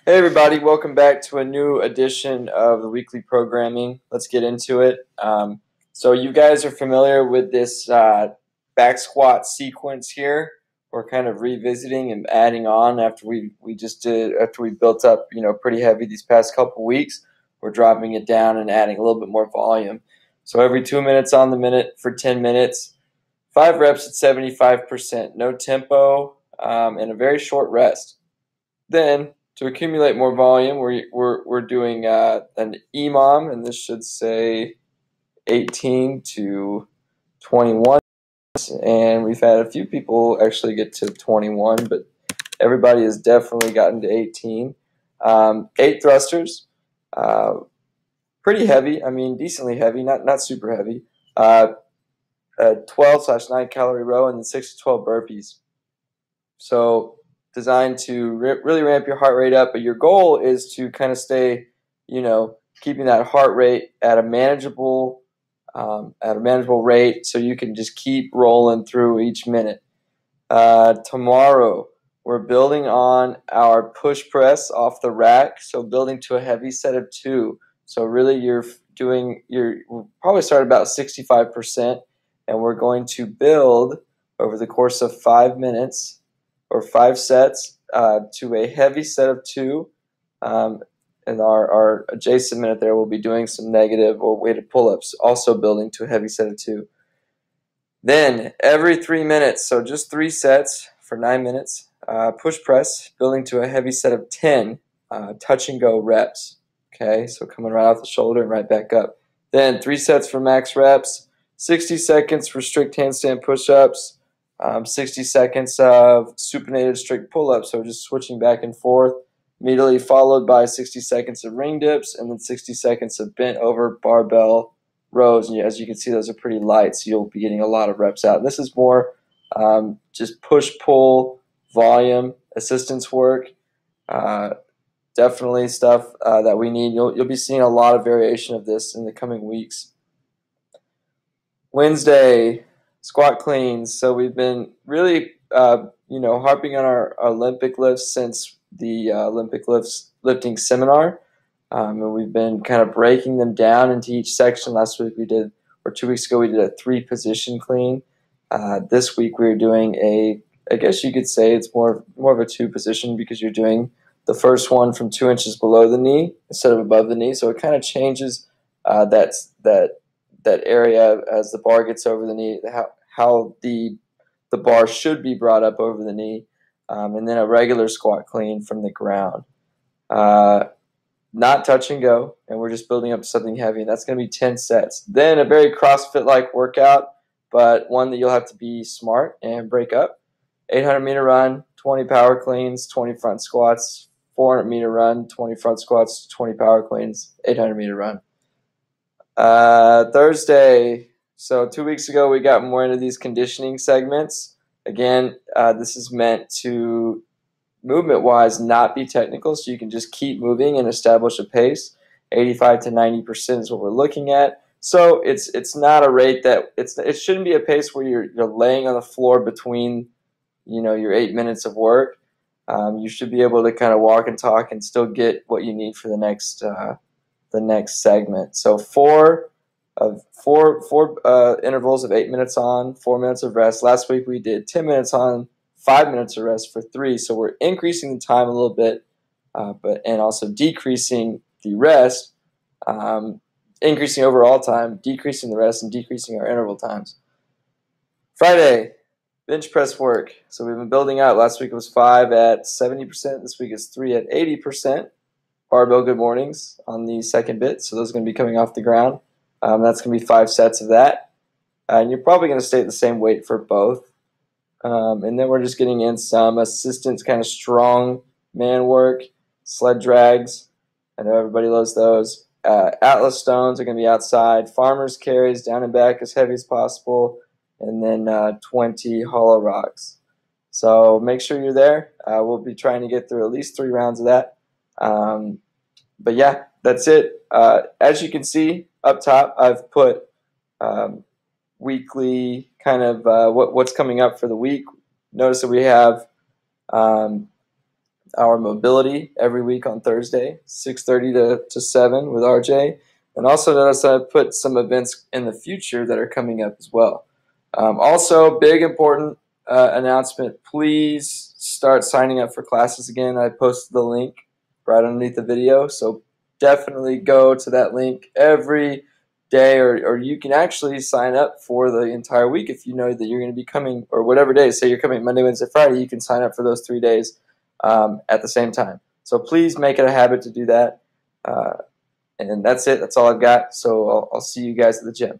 Hey everybody, welcome back to a new edition of the weekly programming. Let's get into it. So you guys are familiar with this back squat sequence here. We're kind of revisiting and adding on after we built up pretty heavy these past couple weeks. We're dropping it down and adding a little bit more volume. So every 2 minutes on the minute for 10 minutes, 5 reps at 75%, no tempo, and a very short rest. Then, to accumulate more volume, we're doing an EMOM, and this should say 18 to 21. And we've had a few people actually get to 21, but everybody has definitely gotten to 18. 8 thrusters, pretty heavy. I mean, decently heavy, not super heavy. 12/9 calorie row, and then 6 to 12 burpees. So designed to really ramp your heart rate up, but your goal is to kind of stay, keeping that heart rate at a manageable rate, so you can just keep rolling through each minute. Tomorrow we're building on our push press off the rack, so building to a heavy set of 2. So really we'll probably start about 65%, and we're going to build over the course of 5 minutes or 5 sets to a heavy set of 2. And our adjacent minute there, we'll be doing some negative or weighted pull-ups, also building to a heavy set of 2. Then every 3 minutes, so just 3 sets for 9 minutes, push press, building to a heavy set of 10 touch and go reps. Okay, so coming right off the shoulder and right back up. Then 3 sets for max reps, 60 seconds for strict handstand push-ups, 60 seconds of supinated strict pull-ups, so just switching back and forth, immediately followed by 60 seconds of ring dips, and then 60 seconds of bent over barbell rows. And as you can see, those are pretty light, so you'll be getting a lot of reps out. And this is more just push-pull volume assistance work. Definitely stuff that we need. You'll be seeing a lot of variation of this in the coming weeks. Wednesday, squat cleans. So we've been really, harping on our Olympic lifts since the Olympic lifting seminar, and we've been kind of breaking them down into each section. Last week 2 weeks ago, we did a 3-position clean. This week we're doing I guess you could say it's more of a 2-position, because you're doing the first one from 2 inches below the knee instead of above the knee. So it kind of changes that area as the bar gets over the knee, how the bar should be brought up over the knee, and then a regular squat clean from the ground. Not touch and go, and we're just building up to something heavy, and that's going to be 10 sets. Then a very CrossFit-like workout, but one that you'll have to be smart and break up. 800-meter run, 20 power cleans, 20 front squats, 400-meter run, 20 front squats, 20 power cleans, 800-meter run. Thursday, so 2 weeks ago, we got more into these conditioning segments. Again, this is meant to, movement-wise, not be technical, so you can just keep moving and establish a pace. 85 to 90% is what we're looking at. So it's not a rate that it shouldn't be a pace where you're laying on the floor between your 8 minutes of work. You should be able to kind of walk and talk and still get what you need for the next segment. So four intervals of 8 minutes on, 4 minutes of rest. Last week we did 10 minutes on, 5 minutes of rest for 3. So we're increasing the time a little bit, and also decreasing the rest, increasing overall time, decreasing the rest, and decreasing our interval times. Friday, bench press work. So we've been building out. Last week it was 5 at 70%. This week is 3 at 80%. Barbell good mornings on the second bit. So those are going to be coming off the ground. That's going to be 5 sets of that. And you're probably going to stay at the same weight for both. And then we're just getting in some assistance, kind of strong man work, sled drags. I know everybody loves those. Atlas stones are going to be outside. Farmer's carries, down and back as heavy as possible. And then 20 hollow rocks. So make sure you're there. We'll be trying to get through at least 3 rounds of that. But yeah, that's it. As you can see up top, I've put weekly kind of what's coming up for the week. Notice that we have our mobility every week on Thursday, 6:30 to 7 with RJ. And also notice I put some events in the future that are coming up as well. Also, big important announcement, please start signing up for classes again. I posted the link right underneath the video, so definitely go to that link every day, or you can actually sign up for the entire week if you know that you're going to be coming, or whatever day. Say you're coming Monday, Wednesday, Friday, you can sign up for those 3 days at the same time. So please make it a habit to do that. And that's it. That's all I've got. So I'll see you guys at the gym.